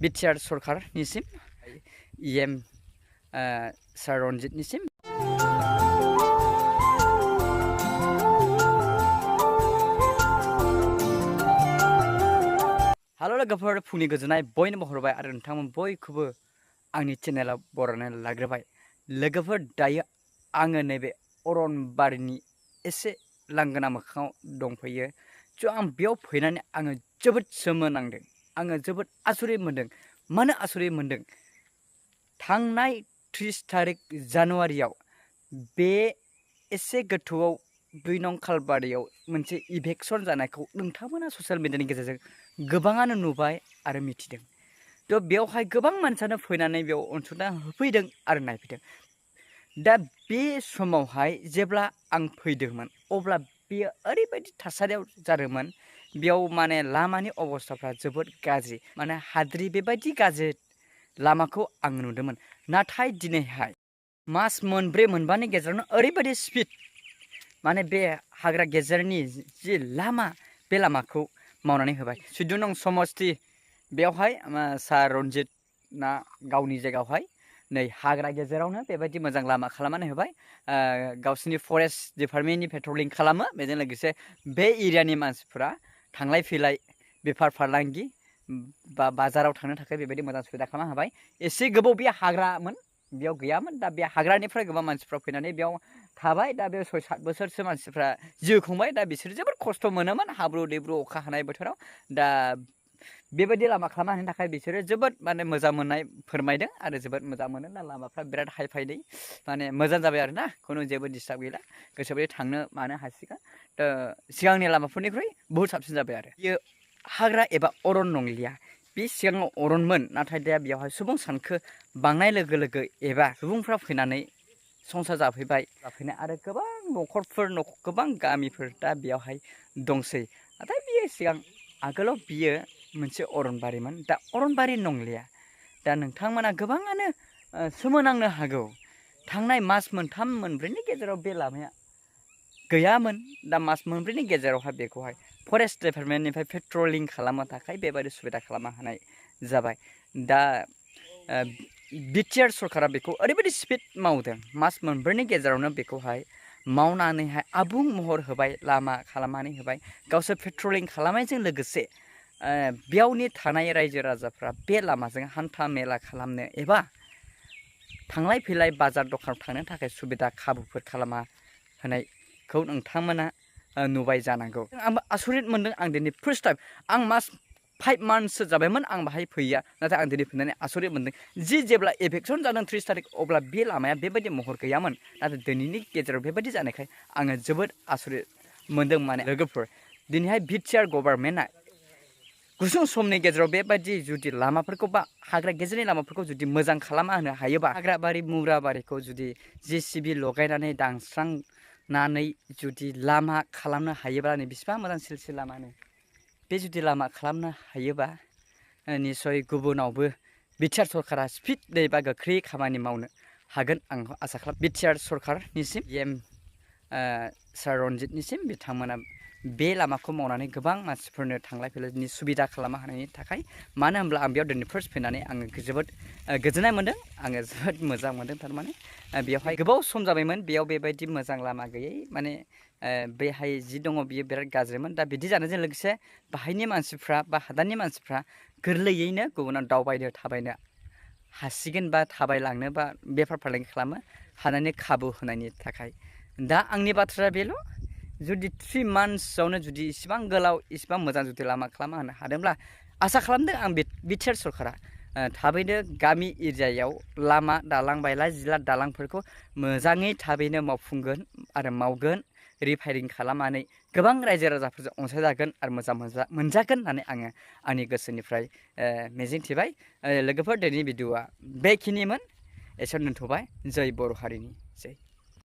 BTR सरकारनिसिम EM सार रनजितनिसिम हेल' लोगोफोर फुंनि गोजोननाय बयनोबो हरबाय आरो नोंथांमोन बयखौबो आंनि चेनेलाव बरायनानै लाग्रोबाय। लोगोफोर दायो आङो नैबे अरनबारिनि एसे लांगोना मोखाङाव दंफैयो। आं बेयाव फैनानै आङो जोबोद सोमोनांदों। आङो जोबोद आसरित मोनदों। मानो आसरित मोनदों? थांनाय 30 तारिख जानुवारियाव बे एसे गोथौआव 2 नं खालबारियाव मोनसे इभेक्सन जानायखौ नोंथांमोना ससियेल मिडियानि गेजेरजों गोबाङानो नुबाय आरो मिथिदों। बेवहाय गोबां मानसियानो फैनानै बेयाव अनसुंथाइ होफैदों आरो नायफैदों। दा बे समावहाय जेब्ला आं फैदोंमोन अब्ला बेयो ओरैबायदि थासारियाव जादोंमोन। बेयाव माने लामानि अबस्थाफ्रा जोबोद गाज्रि, माने हाद्रि बेबायदि गाज्रि लामाखौ आं नुदोंमोन। नाथाय दिनैहाय मास मोनब्रै मोनबानि गेजेरावनो ओरैबायदि स्पिड माने बे हाग्रा गेजेरनि जि लामा बे लामाखौ मावनानै होबाय। 14 नं समस्ति बेवहाय सार रनजितआ गावनि जायगायावहाय नै हाग्रा गेजेरावनो बेबायदि मोजां लामा खालामनानै होबाय। गावसिनि फरेस्ट डिपार्टमेन्टनि पेट्रलिं खालामो। बेजों लोगोसे बे एरियानि मानसिफोरा थांलाय फैलाय बेफार फालांगि बा बाजाराव थांनो थाखाय बेबायदि मोजां सुबिदा खालामना होबाय। एसे गोबाव बे हाग्रामोन, बेयाव गैयामोन। दा बे हाग्रानिफ्राय गोबां मानसिफ्रा फैनानै बेयाव थाबाय। दा बे 6-7 बोसोरसो मानसिफ्रा जिउ खुंबाय। दा बिसोर जोबोद खस्थ' मोनोमोन हाब्रु दैब्रु अखा हानाय बोथोराव। दा बेबायदि लामा खालामना होनो थाखाय बिसोरो जोबोद माने मोजां मोननाय फोरमायदों आरो जोबोद मोजां मोनो। दा लामाफ्रा बिराद हाइ फाइदै माने मोजां जाबाय आरो ना, खुनु जेबो डिस्टार्ब गैला। गोसोबायदि थांनो मानो हासिगोन। सिगांनि लामाफोरनिख्रुइ बहुद साबसिन जाबाय आरो बेयो हाग्रा एबा अरन नंलिया। बे सिगाङाव अरनमोन, नाथाय दा बेवहाय सुबुं सानखो बांनाय लोगो लोगो एबा सुबुंफ्रा फैनानै संसार जाफैबाय आरो गोबां न'खरफोर गोबां गामिफोर दा बेयावहाय दंसै। नाथाय बियो सिगां आगोलाव बियो मोनसे अरनबारिमोन, दा अरनबारि नंलिया। दा नोंथांमोना गोबाङानो सोमोनांनो हागौ। थांनाय मास मोनथाम मोनब्रैनि गेजेराव बे लामाया गैयामोन। दा मास मोनब्रैनि गेजेरावहाय बेखौहाय फरेस्ट डिपार्टमेन्टनिफ्राय पेट्रलिं खालामनो थाखाय बेबायदि सुबिदा खालामना होनाय जाबाय। दा बिटिआर सरकारा बेखौ ओरैबायदि स्पिड मावदों, मास मोनब्रैनि गेजेरावनो बेखौहाय मावनानैहाय आबुं महर होबाय, लामा खालामनानै होबाय। गावसोर पेट्रलिं खालामनायजों लोगोसे बेयावनि थानाय रायजो राजाफ्रा बे लामाजों हान्था मेला खालामनो एबा थांलाय फैलाय बाजार दखानाव थांनो थाखाय सुबिदा खाबुफोर खालामना होनायखौ नोंथांमोना नुबाय जानांगौ। आंबो आसरित मोनदों। आं दिनै फार्स्ट टाइम, आं 5 मान्थसो जाबायमोन आं बाहाय फैया। नाथाय आं दिनै फैनानै आसरित मोनदों। जेब्ला इभेक्सन जादों 30 तारिख अब्ला बे लामाया बेबायदि महर गैयामोन। नाथाय दिनैनि गेजेराव बेबायदि जानायखाय आङो जोबोद आसरित मोनदों। माने लोगोफोर दिनैहाय बिटिआर गभर्नमेन्टआ गुसुं समनि गेजेराव बेबायदि जुदि लामाफोरखौ बा हाग्रा गेजेरनि लामाफोरखौ जुदि मोजां खालामना होनो हायोबा, हाग्राबारि मुराबारिखौ जुदि JCB लगायनानै दानस्रांनानै जुदि लामा खालामनो हायोब्ला नै बिसिबां मोजां सिलसिला लामानो बे जुदि लामा खालामनो हायोबा निसय गुबुनावबो बिटिआर सरकारा स्पिडै बा गोख्रै खामानि मावनो हागोन आं आसा खालामो। बिटिआर सरकारनिसिम इएम सार रनजितनिसिम बिथांमोना बे लामाखौ मावनानै गोबां मानसिफोरनो थांलाय फैलायनि सुबिदा खालामनो हानायनि थाखाय। मानो होनब्ला आं बेयाव दिनै फार्स्ट फैनानै आङो जोबोद गोजोननाय मोनदों। आङो जोबोद मोजां मोनदों। थारमाने बेवहाय गोबाव सम जाबायमोन बेयाव बेबायदि मोजां लामा गैयै, माने बेहाय जि दङ बियो बिराद गाज्रिमोन। दा बिदि जानायजों लोगोसे बाहायनि मानसिफ्रा बा हादाननि मानसिफ्रा गोरलैयैनो गुबुनाव दावबायनो थाबायनो हासिगोन बा थाबायलांनो बा बेफार फालांगि खालामनो हानायनि खाबु होनायनि थाखाय। दा आंनि बाथ्राया बेल', जुदि 3 मान्थसआवनो जुदि इसिबां गोलाव इसिबां मोजां जुदि लामा खालामना होनो हादोंब्ला आसा खालामदों आं बिटिआर सरकारा थाबैनो गामि एरियायाव लामा दालां बायला जिला दालांफोरखौ मोजाङै थाबैनो मावफुंगोन आरो मावगोन। रिफायरिं खालामनानै गोबां रायजो राजाफोरजों अनसायजागोन आरो मोजां मोनजागोन होननानै आङो आंनि गोसोनिफ्राय मिजिंथिबाय। लोगोफोर दिनैनि भिडिअ'आ बेखिनिमोन। एसेयावनो दोनथ'बाय। जय बर' हारिनि जय।